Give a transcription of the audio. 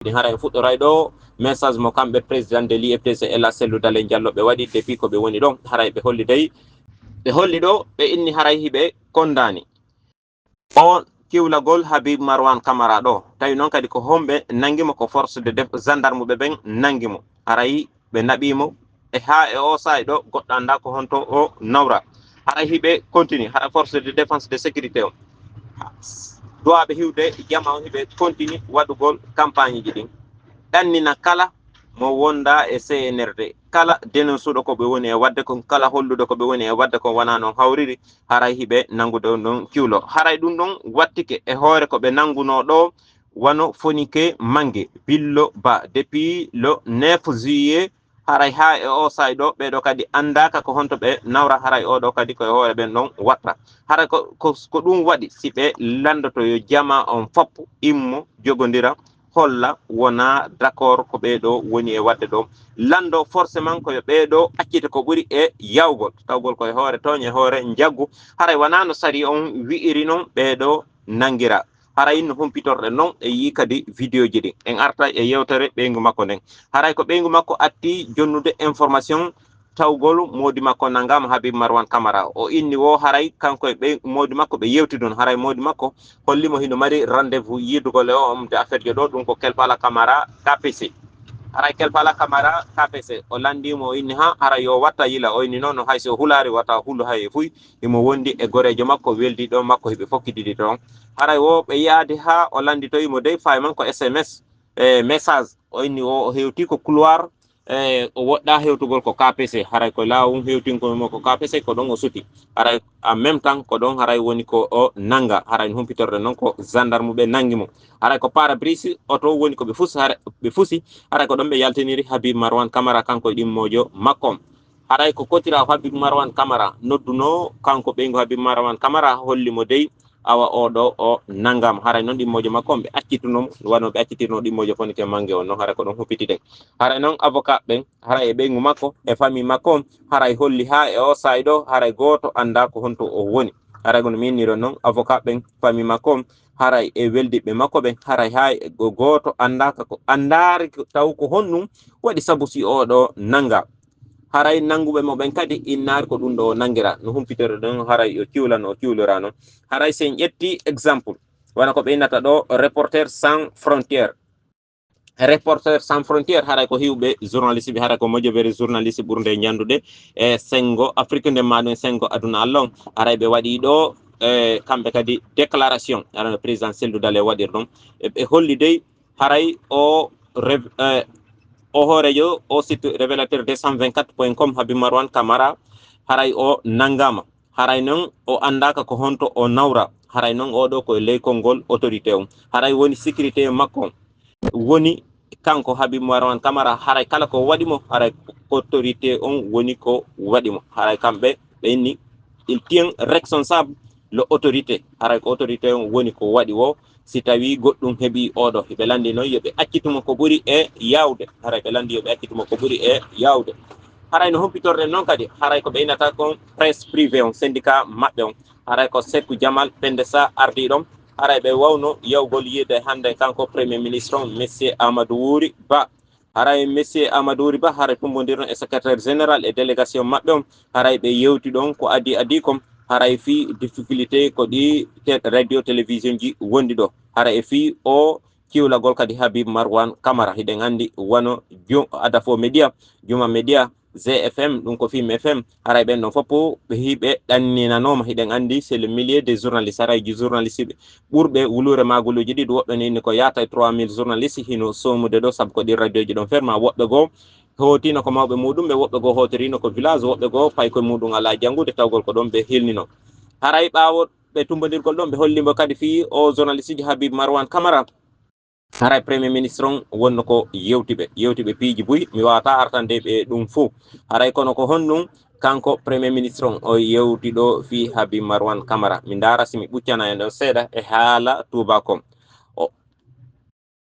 ni hara fuɗɗoray ɗo message mo kamɓe président de l'IEPTC Ella Sellou Dalein Diallo ɓe waɗi depuis ko ɓe woni ɗon haray ɓe holli day ɓe holli ɗo ɓe inni haray hiɓe kondani on kiwlagol Habib Marwan Camara ɗo tawi noon kadi ko homɓe nangimo ko force de gendarme ɓe ɓen nangimo haray ɓe naɓimo e ha e o say ɗo goɗɗo anda ko honto o nawra haray hiɓe continue hara force de défense de sécurité o duwaɓe hiwde jama on hiɓe continue waɗugol campagne ji ɗin ɗannina kala mo wonda e CNRD kala dénoncuɗo ko ɓe woni e wadde kon kala holluɗo ko ɓe woni e wadde kon wona noon hawriri haray hiɓe nangude ɗon kiwlo haray ɗum ɗon wattike e hoore ko ɓe nanguno ɗo wano Fonike Mangue Billo Ba depuis le 9 juillet haray ha e o say ɗo ɓeɗo kadi andaka ko honto ɓe nawra haray oɗo kadi koye hoore ɓen ɗon watta haray ko ɗum waɗi si ɓe landoto yo jama on foppo immo jogodira holla wona d'accord ko ɓeɗo woni e wadde ɗo lando forcément koyo ɓeɗo accite ko ɓuri e yawgol tawgol koye hoore toon e hoore jaggu haray wona no sari on wi'iri noon ɓeɗo nangira haray no humpitorɗe noon e yi kadi vidéo ji ɗin en arta e yewtere ɓeygu makko nden haray ko ɓeygu makko atti jonnude information tawgol modi makko nangama Habib Marwan Camara o inni wo haray kanko e ɓe modi makko ɓe yewti ɗon haray modi makko hollimo hino mari rendez-vous yidugol e o omde affaire jo ɗo ɗum ko Kelpala Camara KPC haray Kelpala Camara KPC o landimo o inni ha haray yo watta yila o inni noon hayso hulari wata hulu hay e fuy imo wondi e gorejo makko weldi ɗo makko heɓe fokkididi toon haray wo ɓe yaadi ha o landitoyimo dey fayman ko SMS message o inni o hewti ko couloir o woɗɗa hewtugol ko KPC haray ko lawum hewtinkomo ko KPC ko ɗon o suti haray en même temps ko ɗon haray woni ko o nanga haray no humpitorde noon ko gendarme ɓe nangimo haray ko parabrise oto woni ko ɓe fusi haray ko ɗon ɓe yaltiniri Habib Marwan Camara kanko e ɗimmojo makkom haray ko kotira Habib Marwan Camara nodduno kanko ɓeygu Habib Marwan Camara hollimo dey awa oɗo o nangam haray noon ɗimmojo makko ɓe accitunomo wano ɓe accitirno ɗimmojo Fonike Mangue on noon haray ko ɗon huppitiden haray noon avocat ɓen haray e ɓeygu makko e famille makko haray holli ha e o say ɗo haray goto anda ko honto o woni haray kono minniro noon avocat ɓen famille makko haray e weldiɓe makko ɓen haray ha goto andaka ko andari taw ko honnum waɗi saabu si oɗo nanga haray nanguɓe mo ɓen kadi innari ko ɗum ɗo nangira no humpitore ɗon haray o kiwlan o kiwlora noon haray sen ƴetti exemple wona ko ɓe innata ɗo reporter sans frontiére haray ko hiwɓe journaliste ɓe haray ko mojobere journaliste ɓurde ñandude e sengo Afrique nde maɗum sengo aduna Allah on haray ɓe waɗi ɗo kamɓe kadi déclaration arano président Sellou Dalein waɗir ɗon ɓe holli dey haray o hoorejo o site révélateur 224.com Habib Marwan Camara haray o nangama haray noon o andaka ko honto o nawra haray noon oɗo koye leykol ngol autorité on haray woni sécurité makko woni kanko Habib Marwan Camara haray kala ko waɗimo haray autorité on woni ko waɗimo haray kamɓe ɓe inni il tient responsable le autorité haray ko autorité on woni ko waɗi wo si tawi goɗɗum heeɓi oɗo ɓe landi noon yoɓe accitumo ko ɓuuri e yawde haray ɓe landi yoɓe accitumo ko ɓuuri e yawde haray no humpitorde noon kadi haray ko ɓe innata kon presse privé on syndicat maɓɓe on haray ko Sékou Jamal Pendesa ardi ɗon haray ɓe wawno yawgol yide hande kanko premier ministre on monsieur Amadou Wuri Ba haray monsieur Amadou Wuri Ba haray tumbodirno e secrétaire général e délégation maɓɓe on haray ɓe yewti ɗon ko adi kom haray fi difficulté ko ɗi radio télévision ji wondi ɗo haray e fi o kiwlagol kadi Habib Marwan Camara hiɗen andi wano Adafo Média Juma Média GFM ɗum ko Film FM haray ɓen ɗon foppo ɓe hiɓe ɗanninanoma hiɗen andi c'est le millier des journalistes haray ji journaliste ɓe ɓurɓe wulure magoluji ɗiɗi woɓɓe ne inni ko yata 3000 journalistes hino somude ɗo saabu ko ɗi radio ji ɗon ferma woɓɓe goo hotino ko mawɓe muɗum ɓe woɓɓe goo hotorino ko village woɓɓe goo pay koye muɗum ala janggude tawgol ko ɗon ɓe helnino haray ɓawo ɓe tumbodirgol ɗon ɓe hollimo kadi fi o journaliste ji Habib Marwan Camara haray premier ministre on wonno ko yewtiɓe piiji buy mi wawata artande ɓe ɗum fou haray kono ko honɗum kanko premier ministre on o yewti ɗo fi Habib Marwan Camara mi dara simi ɓuccana en ɗon seeɗa e haala tubakom